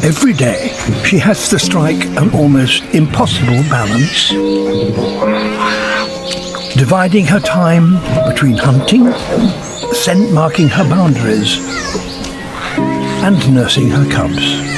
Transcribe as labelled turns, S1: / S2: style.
S1: Every day, she has to strike an almost impossible balance, dividing her time between hunting, scent marking her boundaries, and nursing her cubs.